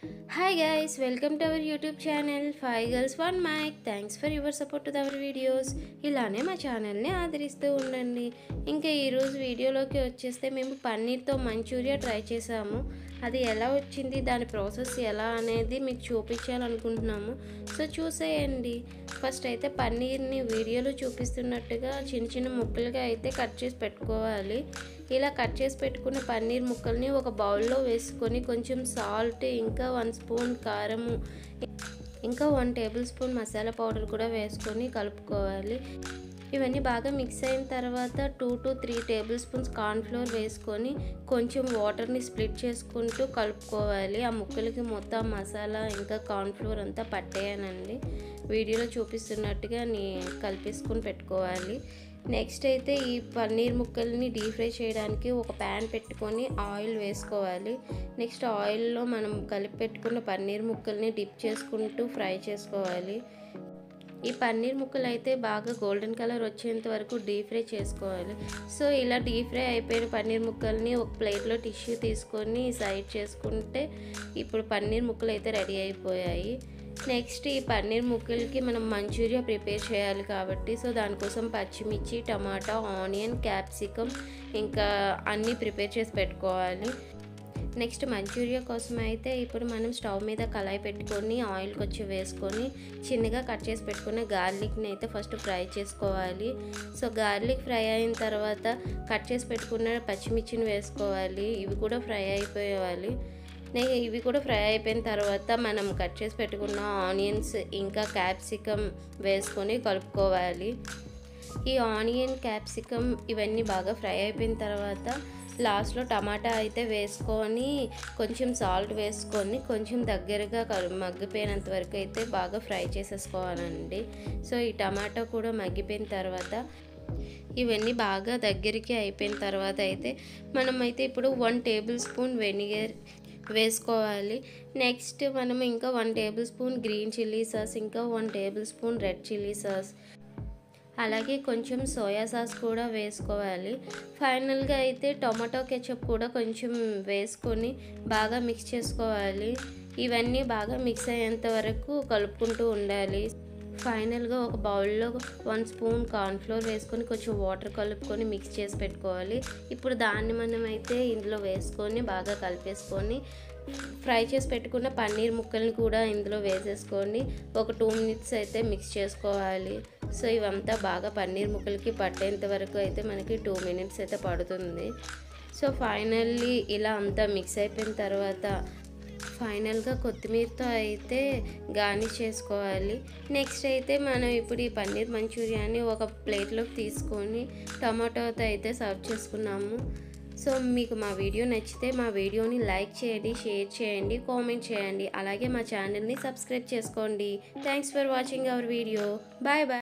Hi guys, welcome to our YouTube channel 5 Girls 1 Mic. Thanks for your support to our videos. ఇలానే మా ఛానల్ని ఆదరిస్తూ ఉండండి. ఇంకా ఈరోజు వీడియోలోకి వచ్చేస్తే మేము పన్నీర్తో మంచూరియా ట్రై చేసాము. అది ఎలా వచ్చింది, దాని ప్రాసెస్ ఎలా అనేది మీకు చూపించాలనుకుంటున్నాము. సో చూసేయండి. ఫస్ట్ అయితే పన్నీర్ని వీడియోలో చూపిస్తున్నట్టుగా చిన్న చిన్న ముక్కలుగా అయితే కట్ చేసి పెట్టుకోవాలి. ఇలా కట్ చేసి పెట్టుకున్న పన్నీర్ ముక్కల్ని ఒక బౌల్లో వేసుకొని కొంచెం సాల్ట్, ఇంకా 1 స్పూన్ కారము, ఇంకా 1 టేబుల్ స్పూన్ మసాలా పౌడర్ కూడా వేసుకొని కలుపుకోవాలి. ఇవన్నీ బాగా మిక్స్ అయిన తర్వాత 2 to 3 టేబుల్ స్పూన్స్ కార్న్ఫ్లోర్ వేసుకొని కొంచెం వాటర్ని స్ప్లిట్ చేసుకుంటూ కలుపుకోవాలి. ఆ ముక్కలకి మొత్తం మసాలా ఇంకా కార్న్ఫ్లోర్ అంతా పట్టేయనండి. వీడియోలో చూపిస్తున్నట్టుగా కలిపేసుకొని పెట్టుకోవాలి. నెక్స్ట్ అయితే ఈ పన్నీర్ ముక్కల్ని డీప్ ఫ్రై చేయడానికి ఒక ప్యాన్ పెట్టుకొని ఆయిల్ వేసుకోవాలి. నెక్స్ట్ ఆయిల్లో మనం కలిపి పెట్టుకున్న పన్నీర్ ముక్కల్ని డిప్ చేసుకుంటూ ఫ్రై చేసుకోవాలి. ఈ పన్నీర్ ముక్కలు అయితే బాగా గోల్డెన్ కలర్ వచ్చేంత వరకు డీప్ ఫ్రై చేసుకోవాలి. సో ఇలా డీప్ ఫ్రై అయిపోయిన పన్నీర్ ముక్కల్ని ఒక ప్లేట్లో టిష్యూ తీసుకొని సైడ్ చేసుకుంటే ఇప్పుడు పన్నీర్ ముక్కలు అయితే రెడీ అయిపోయాయి. నెక్స్ట్ ఈ పన్నీర్ ముక్కలకి మనం మంచూరియా ప్రిపేర్ చేయాలి కాబట్టి సో దానికోసం పచ్చిమిర్చి, టమాటా, ఆనియన్, క్యాప్సికమ్ ఇంకా అన్నీ ప్రిపేర్ చేసి పెట్టుకోవాలి. నెక్స్ట్ మంచూరియా కోసం అయితే ఇప్పుడు మనం స్టవ్ మీద కళాయి పెట్టుకొని ఆయిల్ కొంచెం వేసుకొని చిన్నగా కట్ చేసి పెట్టుకున్న గార్లిక్ని అయితే ఫస్ట్ ఫ్రై చేసుకోవాలి. సో గార్లిక్ ఫ్రై అయిన తర్వాత కట్ చేసి పెట్టుకున్న పచ్చిమిర్చిని వేసుకోవాలి. ఇవి కూడా ఫ్రై అయిపోవాలి. ఇవి కూడా ఫ్రై అయిపోయిన తర్వాత మనం కట్ చేసి పెట్టుకున్న ఆనియన్స్ ఇంకా క్యాప్సికమ్ వేసుకొని కలుపుకోవాలి. ఈ ఆనియన్, క్యాప్సికమ్ ఇవన్నీ బాగా ఫ్రై అయిపోయిన తర్వాత లాస్ట్లో టమాటా అయితే వేసుకొని కొంచెం సాల్ట్ వేసుకొని కొంచెం దగ్గరగా మగ్గిపోయినంత వరకు అయితే బాగా ఫ్రై చేసేసుకోవాలండి. సో ఈ టమాటా కూడా మగ్గిపోయిన తర్వాత ఇవన్నీ బాగా దగ్గరికి అయిపోయిన తర్వాత అయితే మనమైతే ఇప్పుడు 1 టేబుల్ స్పూన్ వెనిగర్ వేసుకోవాలి. నెక్స్ట్ మనం ఇంకా 1 table spoon green chilli sauce, ఇంకా 1 table spoon red chilli sauce, అలాగే కొంచెం సోయా సాస్ కూడా వేసుకోవాలి. ఫైనల్గా అయితే టొమాటో కెచప్ కూడా కొంచెం వేసుకొని బాగా మిక్స్ చేసుకోవాలి. ఇవన్నీ బాగా మిక్స్ అయ్యేంత వరకు కలుపుకుంటూ ఉండాలి. ఫైనల్గా ఒక బౌల్లో 1 స్పూన్ కార్న్ఫ్లోర్ వేసుకొని కొంచెం వాటర్ కలుపుకొని మిక్స్ చేసి పెట్టుకోవాలి. ఇప్పుడు దాన్ని మనం అయితే ఇందులో వేసుకొని బాగా కలిపేసుకొని ఫ్రై చేసి పెట్టుకున్న పన్నీర్ ముక్కల్ని కూడా ఇందులో వేసేసుకొని ఒక 2 మినిట్స్ అయితే మిక్స్ చేసుకోవాలి. సో ఇవంతా బాగా పన్నీర్ ముక్కలకి పట్టేంత వరకు అయితే మనకి 2 మినిట్స్ అయితే పడుతుంది. సో ఫైనల్లీ ఇలా అంతా మిక్స్ అయిపోయిన తర్వాత ఫైనల్గా కొత్తిమీరతో అయితే గార్నిష్ చేసుకోవాలి. నెక్స్ట్ అయితే మనం ఇప్పుడు ఈ పన్నీర్ మంచూరియాని ఒక ప్లేట్లోకి తీసుకొని టమాటోతో అయితే సర్వ్ చేసుకున్నాము. సో మీకు మా వీడియో నచ్చితే మా వీడియోని లైక్ చేయండి, షేర్ చేయండి, కామెంట్ చేయండి, అలాగే మా ఛానల్ని సబ్స్క్రైబ్ చేసుకోండి. Thanks for watching our video. Bye bye.